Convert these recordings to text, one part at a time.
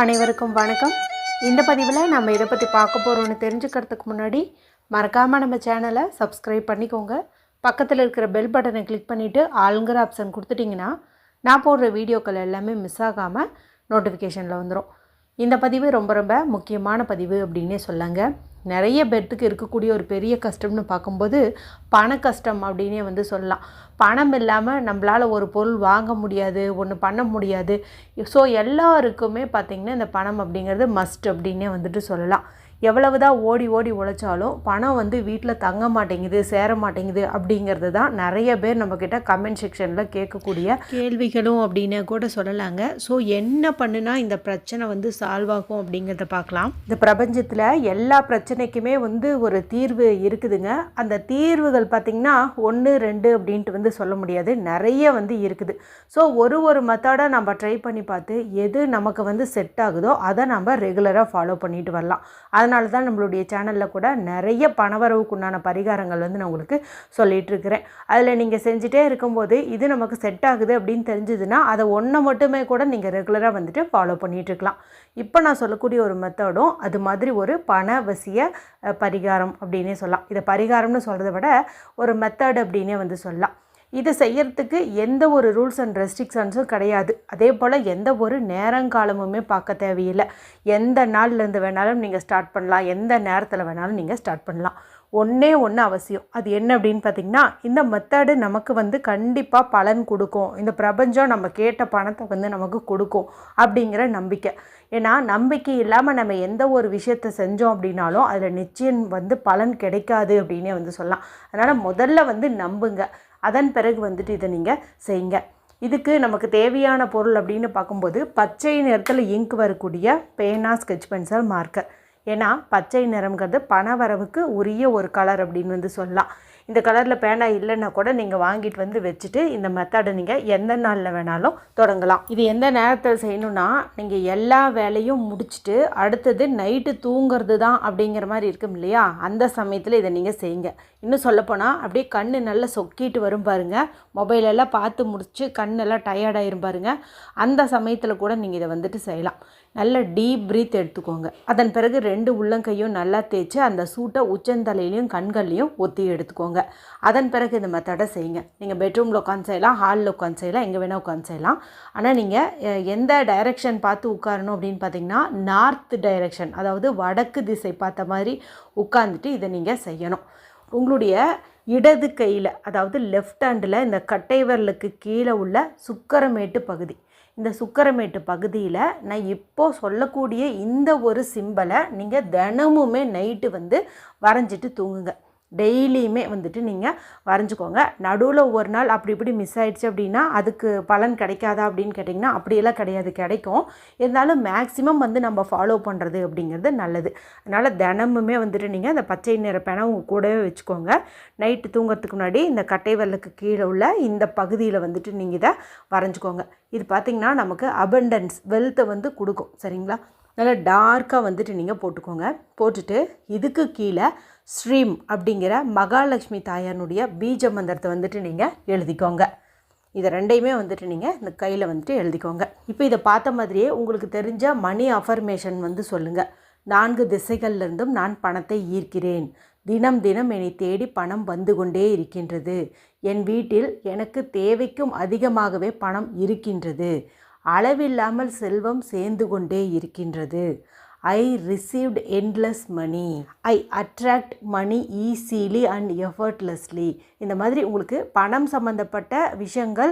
அனைவருக்கும் வணக்கம். இந்த பதிவில் நம்ம இதை பற்றி பார்க்க போகிறோன்னு தெரிஞ்சுக்கிறதுக்கு முன்னாடி மறக்காமல் நம்ம சேனலை சப்ஸ்கிரைப் பண்ணிக்கோங்க. பக்கத்தில் இருக்கிற பெல் பட்டனை கிளிக் பண்ணிவிட்டு ஆளுங்கிற ஆப்ஷன் கொடுத்துட்டிங்கன்னா நான் போடுற வீடியோக்கள் எல்லாமே மிஸ் ஆகாமல் நோட்டிஃபிகேஷனில் வந்துடும். இந்த பதிவு ரொம்ப ரொம்ப முக்கியமான பதிவு அப்படின்னே சொல்லாங்க. நிறைய பேர்த்துக்கு இருக்கக்கூடிய ஒரு பெரிய கஷ்டம்னு பார்க்கும்போது பண கஷ்டம் அப்படின்னே சொல்லலாம். பணம் இல்லாமல் நம்மளால் ஒரு பொருள் வாங்க முடியாது, ஒன்று பண்ண முடியாது. ஸோ எல்லாருக்குமே பார்த்திங்கன்னா இந்த பணம் அப்படிங்கிறது மஸ்ட் அப்படின்னே சொல்லலாம். எவ்வளவு தான் ஓடி ஓடி உழைச்சாலும் பணம் வீட்டில் தங்க மாட்டேங்குது, சேர மாட்டேங்குது அப்படிங்கிறது தான் நிறைய பேர் நம்மக்கிட்ட கமெண்ட் செக்ஷனில் கேட்கக்கூடிய கேள்விகளும் அப்படின்னு கூட சொல்லலாங்க. ஸோ என்ன பண்ணுனா இந்த பிரச்சனை சால்வ் ஆகும் அப்படிங்கிறத பார்க்கலாம். இந்த பிரபஞ்சத்தில் எல்லா பிரச்சனைக்குமே ஒரு தீர்வு இருக்குதுங்க. அந்த தீர்வுகள் பார்த்திங்கன்னா 1 2 அப்படின்ட்டு சொல்ல முடியாது, நிறைய இருக்குது. ஸோ ஒரு மெத்தடை நம்ம ட்ரை பண்ணி பார்த்து எது நமக்கு செட் ஆகுதோ அதை நம்ம ரெகுலராக ஃபாலோ பண்ணிட்டு வரலாம். அதனால தான் நம்மளுடைய சேனலில் கூட நிறைய பணவரவுக்குண்டான பரிகாரங்கள் நான் உங்களுக்கு சொல்லிகிட்டு இருக்கிறேன். அதில் நீங்கள் செஞ்சுட்டே இருக்கும்போது இது நமக்கு செட் ஆகுது அப்படின்னு தெரிஞ்சதுன்னா அதை ஒன்றை மட்டுமே கூட நீங்கள் ரெகுலராக ஃபாலோ பண்ணிகிட்ருக்கலாம். இப்போ நான் சொல்லக்கூடிய ஒரு மெத்தடும் அது மாதிரி ஒரு பணவசிய பரிகாரம் அப்படின்னே சொல்லலாம். இதை பரிகாரம்னு சொல்கிறத விட ஒரு மெத்தட் அப்படின்னே சொல்லலாம். இதை செய்யறதுக்கு எந்த ஒரு ரூல்ஸ் அண்ட் ரெஸ்ட்ரிக்ஷன்ஸும் கிடையாது. அதே போல் எந்த ஒரு நேரங்காலமுமே பார்க்க தேவையில்லை. எந்த நாள்லேருந்து வேணாலும் நீங்கள் ஸ்டார்ட் பண்ணலாம், எந்த நேரத்தில் வேணாலும் நீங்கள் ஸ்டார்ட் பண்ணலாம். ஒன்றே ஒன்று அவசியம். அது என்ன அப்படின்னு பார்த்திங்கன்னா, இந்த மெத்தடு நமக்கு கண்டிப்பாக பலன் கொடுக்கும், இந்த பிரபஞ்சம் நம்ம கேட்ட பணத்தை நமக்கு கொடுக்கும் அப்படிங்கிற நம்பிக்கை. ஏன்னா நம்பிக்கை இல்லாமல் நம்ம எந்த ஒரு விஷயத்தை செஞ்சோம் அப்படின்னாலும் அதில் நிச்சயம் பலன் கிடைக்காது அப்படின்னே சொல்லலாம். அதனால் முதல்ல நம்புங்க, அதன் பிறகு இதை நீங்கள் செய்யுங்க. இதுக்கு நமக்கு தேவையான பொருள் அப்படின்னு பார்க்கும்போது பச்சை நிறத்தில் இங்க் வரக்கூடிய பேனா, ஸ்கெட்ச் பென்சில், மார்க்கர். ஏன்னா பச்சை நிறம்ங்கிறது பணவரவுக்கு உரிய ஒரு கலர் அப்படின்னு சொல்லலாம். இந்த கலரில் பேனா இல்லைன்னா கூட நீங்கள் வாங்கிட்டு வச்சுட்டு இந்த மெத்தடை நீங்கள் எந்த நாளில் வேணாலும் தொடங்கலாம். இது எந்த நேரத்தில் செய்யணுன்னா, நீங்கள் எல்லா வேலையும் முடிச்சுட்டு அடுத்தது நைட்டு தூங்கிறது தான் அப்படிங்கிற மாதிரி இருக்கும் இல்லையா, அந்த சமயத்தில் இதை நீங்கள் செய்யுங்க. இன்னும் சொல்லப்போனால் அப்படியே கண் நல்லா சொக்கிட்டு வரும் பாருங்கள், மொபைலெல்லாம் பார்த்து முடிச்சு கண்ணெல்லாம் டயர்டாயிரும் பாருங்கள், அந்த சமயத்தில் கூட நீங்கள் இதை செய்யலாம். நல்ல டீப் ப்ரீத் எடுத்துக்கோங்க. அதன் பிறகு 2 உள்ளங்கையும் நல்லா தேய்ச்சி அந்த சூட்டை உச்சந்தலையிலையும் கண்கள்லையும் ஒத்தி எடுத்துக்கோங்க. அதன் பிறகு இந்த மெத்தடை செய்யுங்க. நீங்கள் பெட்ரூமில் உட்காந்து செய்யலாம், ஹாலில் உட்காந்து செய்யலாம், எங்கே வேணால் உட்காந்து செய்யலாம். ஆனால் நீங்கள் எந்த டைரெக்ஷன் பார்த்து உட்காரணும் அப்படின்னு பார்த்தீங்கன்னா, நார்த் டைரெக்ஷன், அதாவது வடக்கு திசை பார்த்த மாதிரி உட்காந்துட்டு இதை நீங்கள் செய்யணும். உங்களுடைய இடது கையில், அதாவது லெஃப்ட் ஹேண்டில் இந்த கட்டை விரலுக்கு கீழே உள்ள சுக்கரமேட்டு பகுதி, இந்த சுக்கரமேட்டு பகுதியில் நான் இப்போது சொல்லக்கூடிய இந்த ஒரு சிம்பலை நீங்கள் தினமுமே நைட்டு வரைஞ்சிட்டு தூங்குங்க. டெய்லியுமே நீங்கள் வரைஞ்சிக்கோங்க. நடுவில் ஒரு நாள் அப்படி இப்படி மிஸ் ஆகிடுச்சு அப்படின்னா அதுக்கு பலன் கிடைக்காதா அப்படின்னு கேட்டிங்கன்னா அப்படியெல்லாம் கிடையாது, கிடைக்கும். இருந்தாலும் மேக்ஸிமம் நம்ம ஃபாலோ பண்ணுறது அப்படிங்கிறது நல்லது. அதனால் தினமுமே நீங்கள் அந்த பச்சை நிற பேனா உங்கள் கூடவே வச்சுக்கோங்க. நைட்டு தூங்குறதுக்கு முன்னாடி இந்த கட்டை விரலுக்கு கீழே உள்ள இந்த பகுதியில் நீங்கள் இதை வரைஞ்சிக்கோங்க. இது பார்த்திங்கன்னா நமக்கு அபண்டன்ஸ், வெல்த்தை கொடுக்கும். சரிங்களா? நல்லா டார்க்காக நீங்கள் போட்டுக்கோங்க. போட்டுட்டு இதுக்கு கீழே ஸ்ரீம் அப்படிங்கிற மகாலட்சுமி தாயானுடைய பீஜ மந்திரத்தை நீங்கள் எழுதிக்கோங்க. இதை ரெண்டையுமே நீங்கள் இந்த கையில் எழுதிக்கோங்க. இப்போ இதை பார்த்த மாதிரியே உங்களுக்கு தெரிஞ்ச மணி அஃபர்மேஷன் சொல்லுங்கள். 4 திசைகள்லேருந்தும் நான் பணத்தை ஈர்க்கிறேன். தினம் தினம் என்னை தேடி பணம் வந்து கொண்டே இருக்கின்றது. என் வீட்டில் எனக்கு தேவைக்கும் அதிகமாகவே பணம் இருக்கின்றது. அளவில்லாமல் செல்வம் சேர்ந்து கொண்டே இருக்கின்றது. I received endless money. I attract money easily and effortlessly. இந்த மாதிரி உங்களுக்கு பணம் சம்மந்தப்பட்ட விஷயங்கள்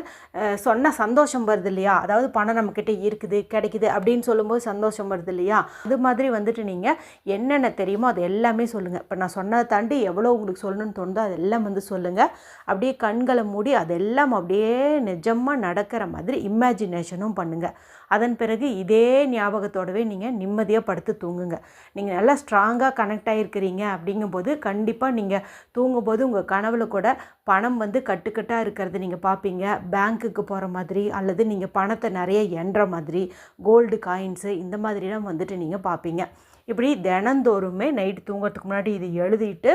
சொன்ன சந்தோஷம் வருது இல்லையா, அதாவது பணம் நம்மக்கிட்ட இருக்குது, கிடைக்குது அப்படின்னு சொல்லும்போது சந்தோஷம் வருது இல்லையா, அது மாதிரி நீங்கள் என்னென்ன தெரியுமோ அது எல்லாமே சொல்லுங்கள். இப்போ நான் சொன்னதை தாண்டி எவ்வளோ உங்களுக்கு சொல்லணும்னு தோணுதோ அதெல்லாம் சொல்லுங்கள். அப்படியே கண்களை மூடி அதெல்லாம் அப்படியே நிஜமாக நடக்கிற மாதிரி இமேஜினேஷனும் பண்ணுங்கள். அதன் பிறகு இதே ஞாபகத்தோடவே நீங்கள் நிம்மதியாக படுத்து தூங்குங்க. நீங்கள் நல்லா ஸ்ட்ராங்காக கனெக்ட் ஆகிருக்கிறீங்க அப்படிங்கும்போது கண்டிப்பாக நீங்கள் தூங்கும்போது உங்கள் கனவுல கூட பணம் கட்டுக்கட்டாக இருக்கிறது நீங்கள் பார்ப்பீங்க. பேங்க்குக்கு போகிற மாதிரி அல்லது நீங்கள் பணத்தை நிறைய எண்ணுற மாதிரி, கோல்டு காயின்ஸு இந்த மாதிரிலாம் நீங்கள் பார்ப்பீங்க. இப்படி தினந்தோறுமே நைட்டு தூங்குறதுக்கு முன்னாடி இது எழுதிட்டு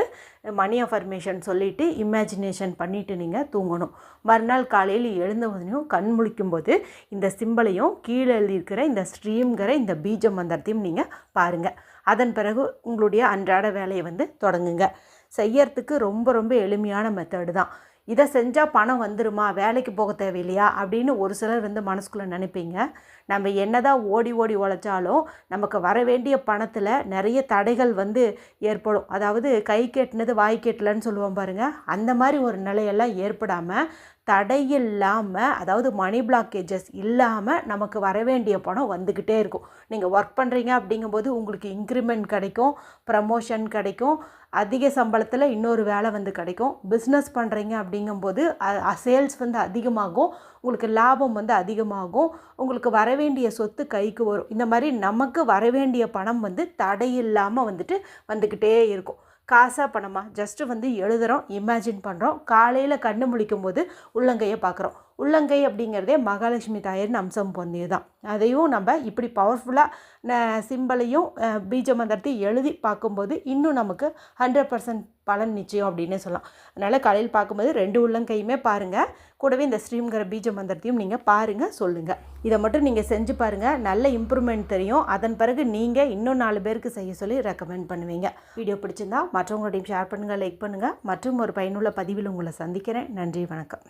மணி அஃபர்மேஷன் சொல்லிவிட்டு இமேஜினேஷன் பண்ணிவிட்டு நீங்கள் தூங்கணும். மறுநாள் காலையில் எழுந்தவனையும் கண் முழிக்கும்போது இந்த சிம்பலையும் கீழே எழுதியிருக்கிற இந்த ஸ்ரீம்ங்கிற இந்த பீஜ மந்திரத்தையும் நீங்கள் பாருங்கள். அதன் பிறகு உங்களுடைய அன்றாட வேலையை தொடங்குங்க. செய்யறதுக்கு ரொம்ப ரொம்ப எளிமையான மெத்தடு தான். இதை செஞ்சால் பணம் வந்துருமா, வேலைக்கு போக தேவையில்லையா அப்படின்னு ஒரு சிலர் மனசுக்குள்ளே நினைப்பீங்க. நம்ம என்னதான் ஓடி ஓடி உழைச்சாலும் நமக்கு வர வேண்டிய பணத்தில் நிறைய தடைகள் ஏற்படும். அதாவது கை கெட்டினது வாய் கெட்டலன்னு சொல்லுவோம் பாருங்கள், அந்த மாதிரி ஒரு நிலையெல்லாம் ஏற்படாமல் தடையில்லாமல், அதாவது மணி பிளாக்கேஜஸ் இல்லாமல் நமக்கு வர வேண்டிய பணம் வந்துக்கிட்டே இருக்கும். நீங்கள் ஒர்க் பண்ணுறீங்க அப்படிங்கும்போது உங்களுக்கு இன்க்ரிமெண்ட் கிடைக்கும், ப்ரமோஷன் கிடைக்கும், அதிக சம்பளத்தில் இன்னொரு வேலை கிடைக்கும். பிஸ்னஸ் பண்ணுறீங்க அப்படிங்கும்போது சேல்ஸ் அதிகமாகும், உங்களுக்கு லாபம் அதிகமாகும், உங்களுக்கு வர வேண்டிய சொத்து கைக்கு வரும். இந்த மாதிரி நமக்கு வர வேண்டிய பணம் தடையில்லாமல் வந்துக்கிட்டே இருக்கும். காசா பணமா ஜஸ்ட்டு எழுதுகிறோம், இமேஜின் பண்ணுறோம். காலையில் கண்ணு முழிக்கும் போது உள்ளங்கையை பார்க்குறோம். உள்ளங்கை அப்படிங்கிறதே மகாலட்சுமி தாயரின் அம்சம் பொருந்தியது தான். அதையும் நம்ம இப்படி பவர்ஃபுல்லாக சிம்பலையும் பீஜ மந்திரத்தையும் எழுதி பார்க்கும்போது இன்னும் நமக்கு 100% பலன் நிச்சயம் அப்படின்னு சொல்லலாம். அதனால் காலையில் பார்க்கும்போது 2 உள்ளங்கையுமே பாருங்கள், கூடவே இந்த ஸ்ரீம்ங்கிற பீஜ மந்திரத்தையும் நீங்கள் பாருங்கள், சொல்லுங்கள். இதை மட்டும் நீங்கள் செஞ்சு பாருங்கள், நல்ல இம்ப்ரூவ்மெண்ட் தெரியும். அதன் பிறகு நீங்கள் இன்னும் 4 பேருக்கு செய்ய சொல்லி ரெக்கமெண்ட் பண்ணுவீங்க. வீடியோ பிடிச்சிருந்தா மற்றவங்களோடையும் ஷேர் பண்ணுங்கள், லைக் பண்ணுங்கள். மற்றும் ஒரு பயனுள்ள பதிவில் உங்களை சந்திக்கிறேன். நன்றி, வணக்கம்.